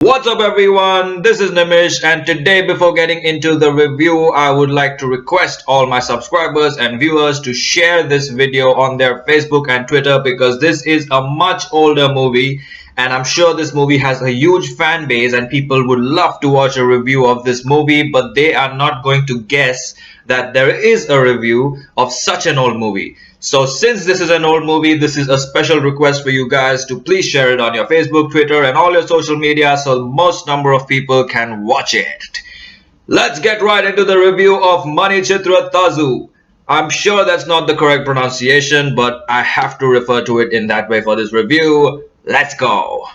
What's up everyone, this is Nimish, and today before getting into the review, I would like to request all my subscribers and viewers to share this video on their Facebook and Twitter because this is a much older movie and I'm sure this movie has a huge fan base and people would love to watch a review of this movie, but they are not going to guess that there is a review of such an old movie. So since this is an old movie, this is a special request for you guys to please share it on your Facebook, Twitter and all your social media so most number of people can watch it. Let's get right into the review of Manichithrathazhu. I'm sure that's not the correct pronunciation, but I have to refer to it in that way for this review. Let's go.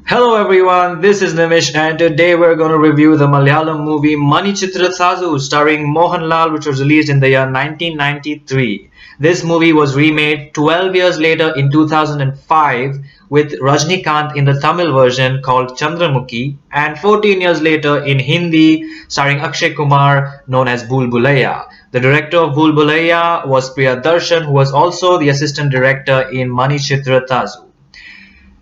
Hello everyone, this is Nimish and today we're going to review the Malayalam movie Manichithrathazhu starring Mohanlal, which was released in the year 1993. This movie was remade 12 years later in 2005 with Rajinikanth in the Tamil version called Chandramukhi, and 14 years later in Hindi starring Akshay Kumar, known as Bhool Bhulaiyaa. The director of Bhool Bhulaiyaa was Priyadarshan, who was also the assistant director in Manichitrathazu.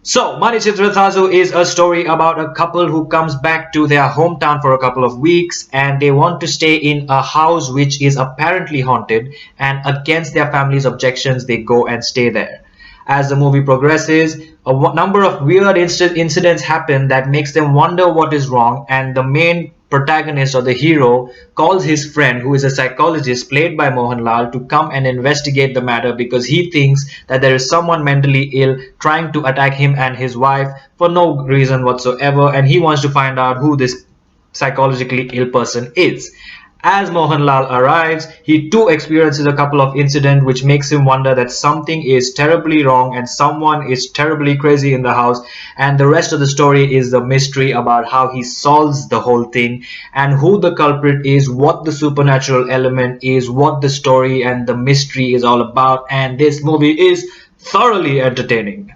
So, Manichithrathazhu is a story about a couple who comes back to their hometown for a couple of weeks and they want to stay in a house which is apparently haunted, and against their family's objections they go and stay there. As the movie progresses, a number of weird incidents happen that makes them wonder what is wrong, and the main protagonist or the hero calls his friend, who is a psychologist played by Mohanlal, to come and investigate the matter because he thinks that there is someone mentally ill trying to attack him and his wife for no reason whatsoever, and he wants to find out who this psychologically ill person is. As Mohanlal arrives, he too experiences a couple of incidents which makes him wonder that something is terribly wrong and someone is terribly crazy in the house, and the rest of the story is the mystery about how he solves the whole thing and who the culprit is, what the supernatural element is, what the story and the mystery is all about, and this movie is thoroughly entertaining.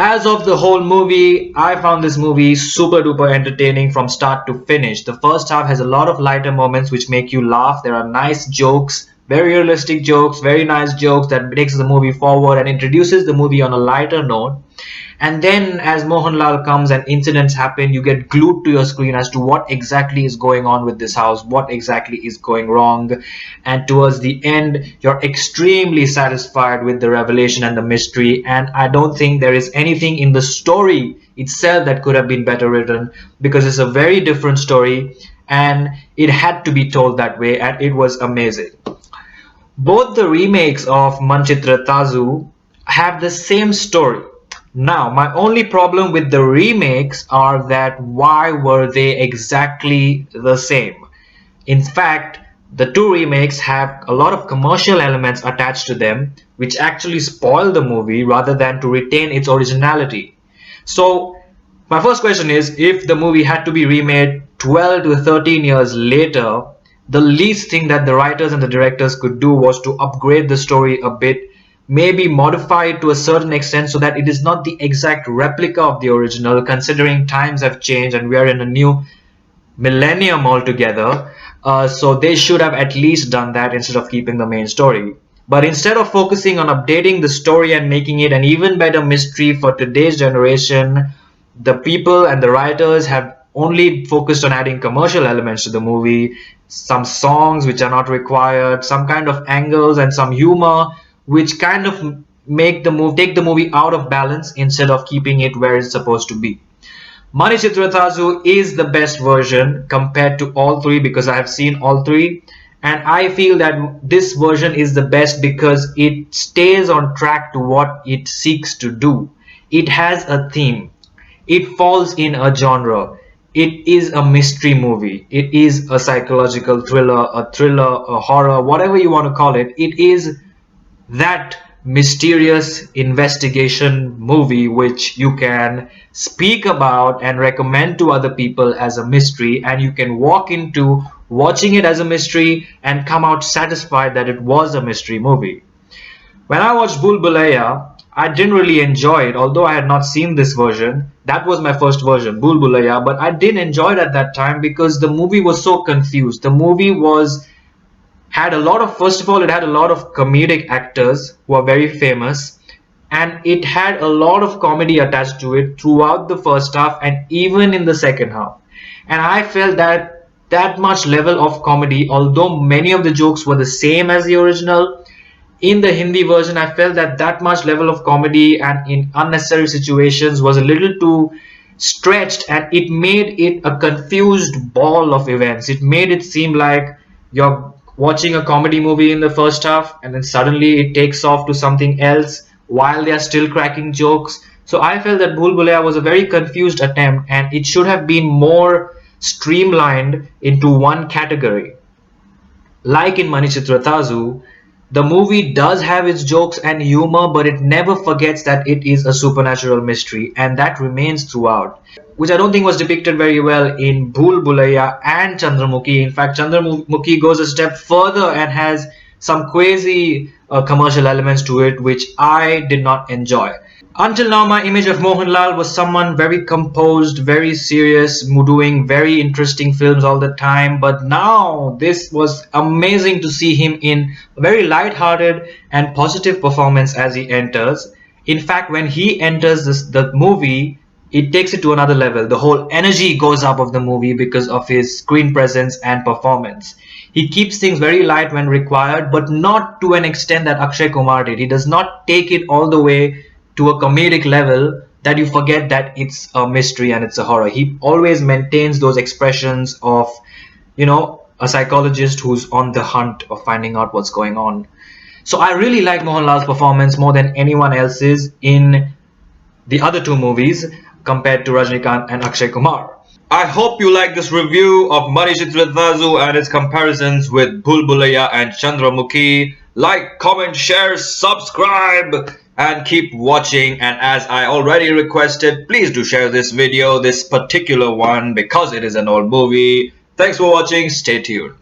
As of the whole movie, I found this movie super duper entertaining from start to finish. The first half has a lot of lighter moments which make you laugh. There are nice jokes, very realistic jokes, very nice jokes that takes the movie forward and introduces the movie on a lighter note. And then as Mohanlal comes and incidents happen, you get glued to your screen as to what exactly is going on with this house, what exactly is going wrong. And towards the end, you're extremely satisfied with the revelation and the mystery. And I don't think there is anything in the story itself that could have been better written, because it's a very different story and it had to be told that way, and it was amazing. Both the remakes of Manichithrathazu have the same story. Now, my only problem with the remakes are that why were they exactly the same? In fact, the two remakes have a lot of commercial elements attached to them which actually spoil the movie rather than to retain its originality. So, my first question is, if the movie had to be remade 12 to 13 years later, the least thing that the writers and the directors could do was to upgrade the story a bit, maybe modify it to a certain extent so that it is not the exact replica of the original, considering times have changed and we are in a new millennium altogether. So they should have at least done that instead of keeping the main story. But instead of focusing on updating the story and making it an even better mystery for today's generation, the people and the writers have only focused on adding commercial elements to the movie, some songs which are not required, some kind of angles and some humor which kind of take the movie out of balance instead of keeping it where it's supposed to be. Manichithrathazhu is the best version compared to all three because I have seen all three, and I feel that this version is the best because it stays on track to what it seeks to do. It has a theme. It falls in a genre. It is a mystery movie. It is a psychological thriller, a horror, whatever you want to call it. It is that mysterious investigation movie which you can speak about and recommend to other people as a mystery, and you can walk into watching it as a mystery and come out satisfied that it was a mystery movie. When I watched Bhool Bhulaiyaa, I didn't really enjoy it, although I had not seen this version. That was my first version, Bhool Bhulaiyaa, but I didn't enjoy it at that time because the movie was so confused. The movie had a lot of, first of all, it had a lot of comedic actors who are very famous, and it had a lot of comedy attached to it throughout the first half and even in the second half. And I felt that that much level of comedy, although many of the jokes were the same as the original, in the Hindi version, I felt that that much level of comedy and in unnecessary situations was a little too stretched, and it made it a confused ball of events. It made it seem like you're watching a comedy movie in the first half and then suddenly it takes off to something else while they are still cracking jokes. So I felt that Bhool Bhulaiyaa was a very confused attempt and it should have been more streamlined into one category. Like in Manichitrathazu, the movie does have its jokes and humor, but it never forgets that it is a supernatural mystery, and that remains throughout, which I don't think was depicted very well in Bhool Bhulaiyaa and Chandramukhi. In fact, Chandramukhi goes a step further and has some quasi commercial elements to it, which I did not enjoy. Until now, my image of Mohanlal was someone very composed, very serious, doing very interesting films all the time. But now, this was amazing to see him in a very light-hearted and positive performance as he enters. In fact, when he enters the movie, it takes it to another level. The whole energy goes up of the movie because of his screen presence and performance. He keeps things very light when required, but not to an extent that Akshay Kumar did. He does not take it all the way to a comedic level that you forget that it's a mystery and it's a horror. He always maintains those expressions of, a psychologist who's on the hunt of finding out what's going on. So I really like Mohanlal's performance more than anyone else's in the other two movies compared to Rajinikanth and Akshay Kumar. I hope you like this review of Manichithrathazhu and its comparisons with Bhool Bhulaiyaa and Chandramukhi. Like, comment, share, subscribe, and keep watching. And as I already requested, please do share this video, this particular one, because it is an old movie. Thanks for watching. Stay tuned.